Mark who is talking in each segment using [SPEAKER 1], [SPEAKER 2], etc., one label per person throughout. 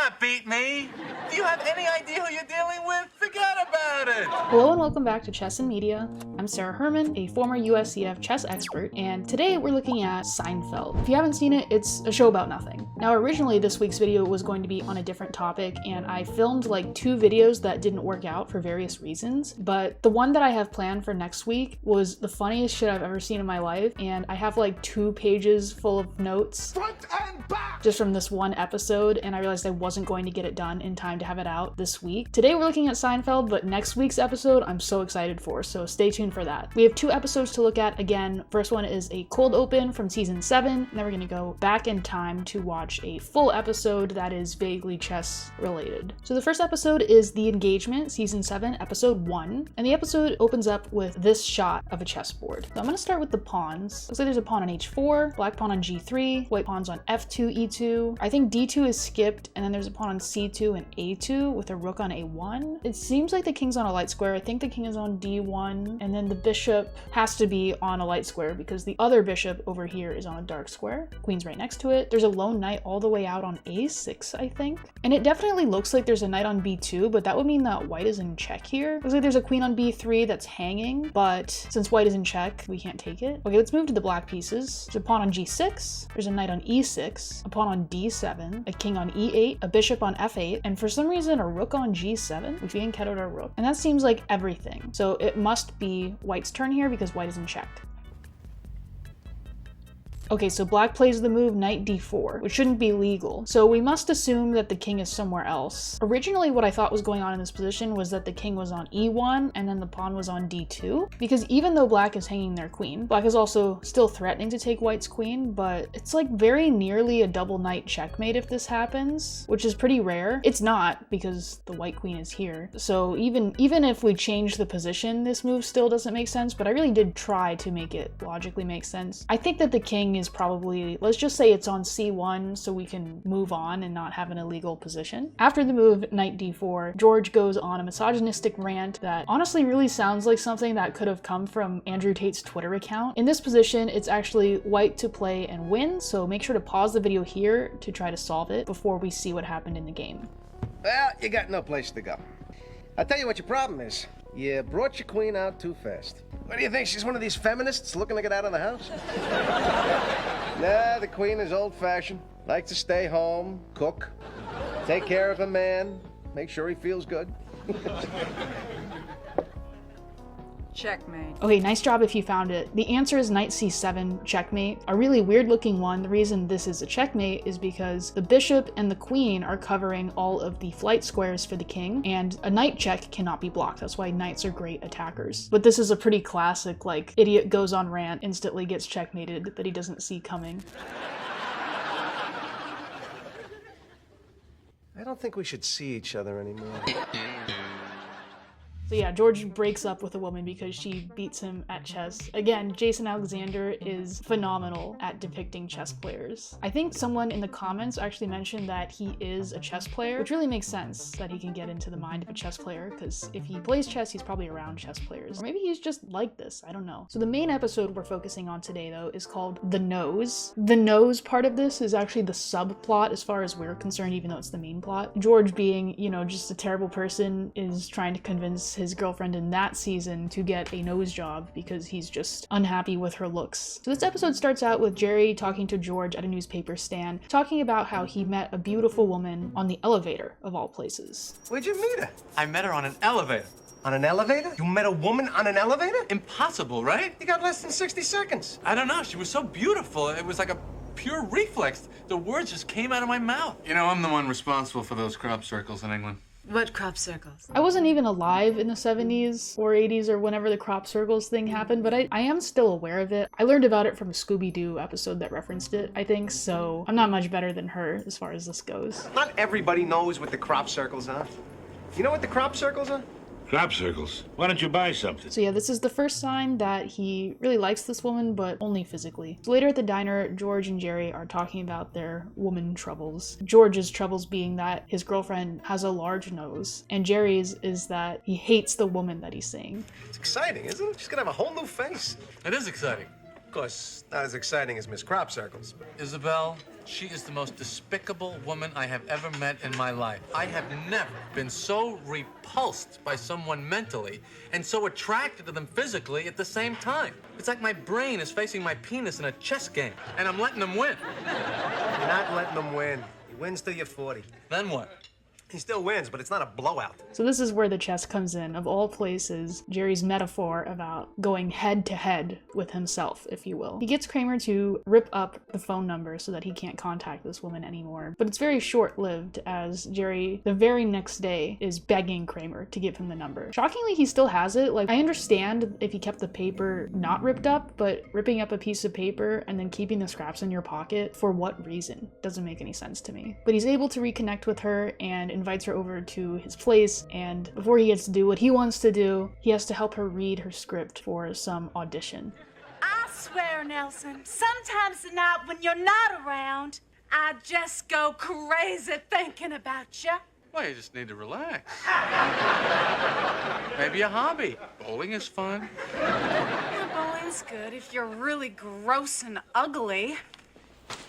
[SPEAKER 1] cannot beat me. Do you have any idea who you're dealing with? Forget about it.
[SPEAKER 2] Hello and welcome back to Chess and Media. I'm Sarah Herman, a former USCF chess expert, and today we're looking at Seinfeld. If you haven't seen it, it's a show about nothing. Now originally this week's video was going to be on a different topic, and I filmed like 2 videos that didn't work out for various reasons, but the one that I have planned for next week was the funniest shit I've ever seen in my life, and I have like 2 pages full of notes
[SPEAKER 1] Front and back.
[SPEAKER 2] just from this one episode, and I realized I wasn't going to get it done in time to have it out this week. Today we're looking at Seinfeld, but next week's episode I'm so excited for, so stay tuned for that. We have 2 episodes to look at. Again, first one is a cold open from season 7, and then we're gonna go back in time to watch a full episode that is vaguely chess related. So the first episode is The Engagement, season 7, episode 1, and the episode opens up with this shot of a chessboard. So I'm gonna start with the pawns. Looks like there's a pawn on h4, black pawn on g3, white pawn's on f2, e2. I think d2 is skipped, and then there's a pawn on c2 and a2 with a rook on a1. It seems like the king's on a light square. I think the king is on d1, and then the bishop has to be on a light square because the other bishop over here is on a dark square. Queen's right next to it. There's a lone knight all the way out on a6, I think. And it definitely looks like there's a knight on b2, but that would mean that white is in check here. Looks like there's a queen on b3 that's hanging, but since white is in check, we can't take it. Okay, let's move to the black pieces. There's a pawn on g6, there's a knight on e6, a pawn on d7, a king on e8, a bishop on f8, and for some reason a rook on g7. We've even kettled our rook. And that seems like everything. So it must be white's turn here because white is in check. Okay, so black plays the move knight d4, which shouldn't be legal. So we must assume that the king is somewhere else. Originally, what I thought was going on in this position was that the king was on e1 and then the pawn was on d2, because even though black is hanging their queen, black is also still threatening to take white's queen, but it's like very nearly a double knight checkmate if this happens, which is pretty rare. It's not, because the white queen is here. So even if we change the position, this move still doesn't make sense, but I really did try to make it logically make sense. I think that the king is probably, let's just say it's on c1 so we can move on and not have an illegal position. After the move knight d4, George goes on a misogynistic rant that honestly really sounds like something that could have come from Andrew Tate's Twitter account. In this position, it's actually white to play and win, so make sure to pause the video here to try to solve it before we see what happened in the game.
[SPEAKER 3] Well, you got no place to go. I'll tell you what your problem is. You brought your queen out too fast. What do you think? She's one of these feminists looking to get out of the house? Nah, the queen is old-fashioned. Likes to stay home, cook, take care of a man, make sure he feels good.
[SPEAKER 4] Checkmate.
[SPEAKER 2] Okay, nice job if you found it. The answer is knight c7, checkmate. A really weird looking one. The reason this is a checkmate is because the bishop and the queen are covering all of the flight squares for the king, and a knight check cannot be blocked. That's why knights are great attackers. But this is a pretty classic, like, idiot goes on rant, instantly gets checkmated that he doesn't see coming.
[SPEAKER 3] I don't think we should see each other anymore.
[SPEAKER 2] So yeah, George breaks up with a woman because she beats him at chess. Again, Jason Alexander is phenomenal at depicting chess players. I think someone in the comments actually mentioned that he is a chess player, which really makes sense that he can get into the mind of a chess player, because if he plays chess, he's probably around chess players. Or maybe he's just like this, I don't know. So the main episode we're focusing on today, though, is called The Nose. The nose part of this is actually the subplot as far as we're concerned, even though it's the main plot. George, being, you know, just a terrible person, is trying to convince his girlfriend in that season to get a nose job because he's just unhappy with her looks. So this episode starts out with Jerry talking to George at a newspaper stand, talking about how he met a beautiful woman on the elevator, of all places.
[SPEAKER 3] Where'd you meet her?
[SPEAKER 1] I met her on an elevator.
[SPEAKER 3] On an elevator? You met a woman on an elevator?
[SPEAKER 1] Impossible, right?
[SPEAKER 3] You got less than 60 seconds.
[SPEAKER 1] I don't know. She was so beautiful. It was like a pure reflex. The words just came out of my mouth. You know, I'm the one responsible for those crop circles in England.
[SPEAKER 4] What crop circles?
[SPEAKER 2] I wasn't even alive in the 70s or 80s or whenever the crop circles thing happened, but I am still aware of it. I learned about it from a Scooby-Doo episode that referenced it, I think, so I'm not much better than her as far as this goes.
[SPEAKER 3] Not everybody knows what the crop circles are. You know what the crop circles are?
[SPEAKER 5] Crop circles. Why don't you buy something?
[SPEAKER 2] So yeah, this is the first sign that he really likes this woman, but only physically. So later at the diner, George and Jerry are talking about their woman troubles. George's troubles being that his girlfriend has a large nose, and Jerry's is that he hates the woman that he's seeing.
[SPEAKER 3] It's exciting, isn't it? She's gonna have a whole new face.
[SPEAKER 1] It is exciting.
[SPEAKER 3] Of course, not as exciting as Miss Crop Circles.
[SPEAKER 1] Isabel, She is the most despicable woman I have ever met in my life. I have never been so repulsed by someone mentally and so attracted to them physically at the same time. It's like my brain is facing my penis in a chess game, and I'm letting them win.
[SPEAKER 3] You're not letting him win. He wins till you're 40.
[SPEAKER 1] Then what?
[SPEAKER 3] He still wins, but it's not a blowout.
[SPEAKER 2] So this is where the chess comes in. Of all places, Jerry's metaphor about going head to head with himself, if you will. He gets Kramer to rip up the phone number so that he can't contact this woman anymore. But it's very short-lived, as Jerry, the very next day, is begging Kramer to give him the number. Shockingly, he still has it. Like, I understand if he kept the paper not ripped up, but ripping up a piece of paper and then keeping the scraps in your pocket, for what reason? Doesn't make any sense to me. But he's able to reconnect with her and invites her over to his place, and before he gets to do what he wants to do, he has to help her read her script for some audition.
[SPEAKER 6] I swear, Nelson, sometimes at night when you're not around, I just go crazy thinking about you.
[SPEAKER 1] Well, you just need to relax. Maybe a hobby. Bowling is fun.
[SPEAKER 6] Bowling's good if you're really gross and ugly.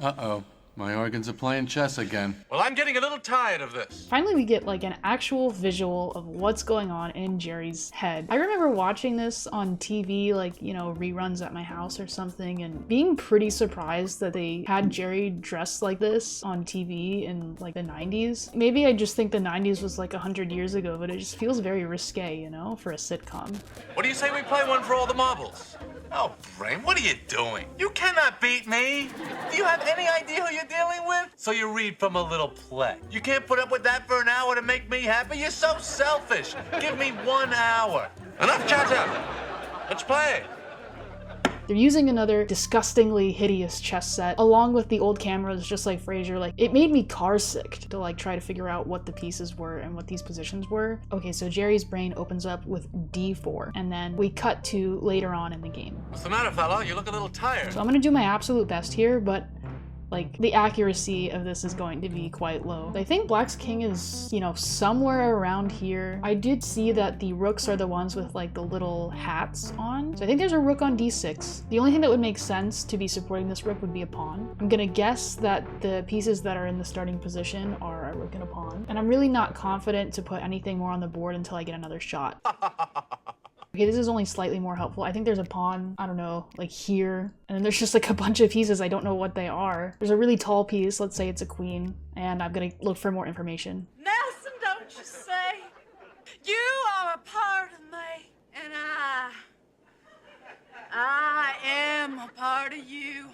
[SPEAKER 1] Uh-oh. My organs are playing chess again. Well, I'm getting a little tired of this.
[SPEAKER 2] Finally, we get like an actual visual of what's going on in Jerry's head. I remember watching this on TV, like, you know, reruns at my house or something, and being pretty surprised that they had Jerry dressed like this on TV in like the 90s. Maybe I just think the 90s was like 100 years ago, but it just feels very risque, you know, for a sitcom.
[SPEAKER 1] What do you say we play one for all the marbles? Oh, Brain, what are you doing? You cannot beat me. Do you have any idea who you're dealing with? So you read from a little play. You can't put up with that for an hour to make me happy? You're so selfish. Give me 1 hour. Enough chatter. Let's play.
[SPEAKER 2] They're using another disgustingly hideous chess set, along with the old cameras, just like Frasier. Like, it made me car sick to like try to figure out what the pieces were and what these positions were. Okay, so Jerry's brain opens up with D4, and then we cut to later on in the game.
[SPEAKER 1] What's the matter, fella? You look a little tired.
[SPEAKER 2] So I'm gonna do my absolute best here, but like, the accuracy of this is going to be quite low. I think Black's king is, you know, somewhere around here. I did see that the rooks are the ones with like the little hats on. So I think there's a rook on d6. The only thing that would make sense to be supporting this rook would be a pawn. I'm gonna guess that the pieces that are in the starting position are a rook and a pawn. And I'm really not confident to put anything more on the board until I get another shot. Okay, this is only slightly more helpful. I think there's a pawn, I don't know, like here. And then there's just like a bunch of pieces. I don't know what they are. There's a really tall piece. Let's say it's a queen. And I'm gonna look for more information.
[SPEAKER 6] Nelson, don't you say? You are a part of me, and I am a part of you.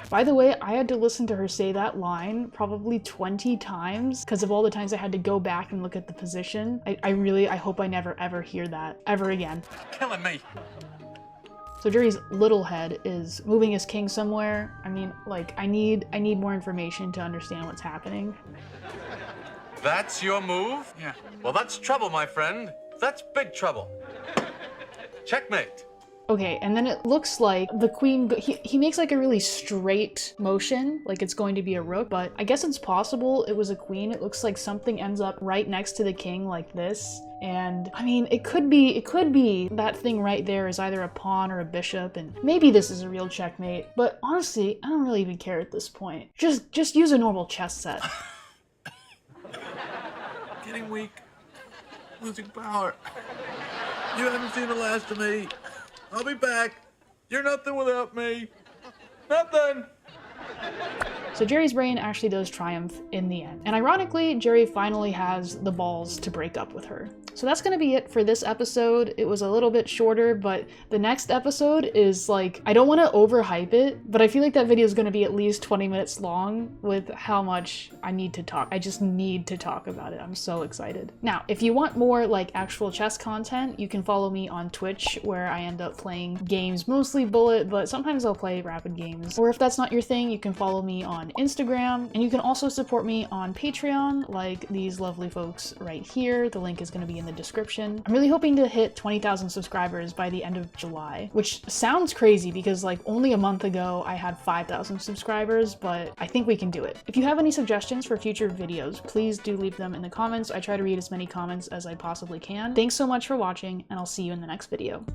[SPEAKER 2] By the way, I had to listen to her say that line probably 20 times because of all the times I had to go back and look at the position. I hope I never ever hear that ever again.
[SPEAKER 1] Killing me.
[SPEAKER 2] So Jerry's little head is moving his king somewhere. I mean, like, I need more information to understand what's happening.
[SPEAKER 1] That's your move? Yeah. Well, that's trouble, my friend. That's big trouble. Checkmate.
[SPEAKER 2] Okay, and then it looks like the queen, he makes like a really straight motion, like it's going to be a rook, but I guess it's possible it was a queen. It looks like something ends up right next to the king like this. And I mean, it could be that thing right there is either a pawn or a bishop, and maybe this is a real checkmate, but honestly, I don't really even care at this point. Just use a normal chess set.
[SPEAKER 1] Getting weak. Losing power. You haven't seen the last of me. I'll be back. You're nothing without me. Nothing.
[SPEAKER 2] So Jerry's brain actually does triumph in the end. And ironically, Jerry finally has the balls to break up with her. So that's gonna be it for this episode. It was a little bit shorter, but the next episode is like, I don't wanna overhype it, but I feel like that video is gonna be at least 20 minutes long with how much I need to talk. I just need to talk about it. I'm so excited. Now, if you want more like actual chess content, you can follow me on Twitch where I end up playing games, mostly bullet, but sometimes I'll play rapid games. Or if that's not your thing, you can follow me on Instagram, and you can also support me on Patreon like these lovely folks right here. The link is going to be in the description. I'm really hoping to hit 20,000 subscribers by the end of July, which sounds crazy because like only a month ago I had 5,000 subscribers, but I think we can do it. If you have any suggestions for future videos, please do leave them in the comments. I try to read as many comments as I possibly can. Thanks so much for watching, and I'll see you in the next video.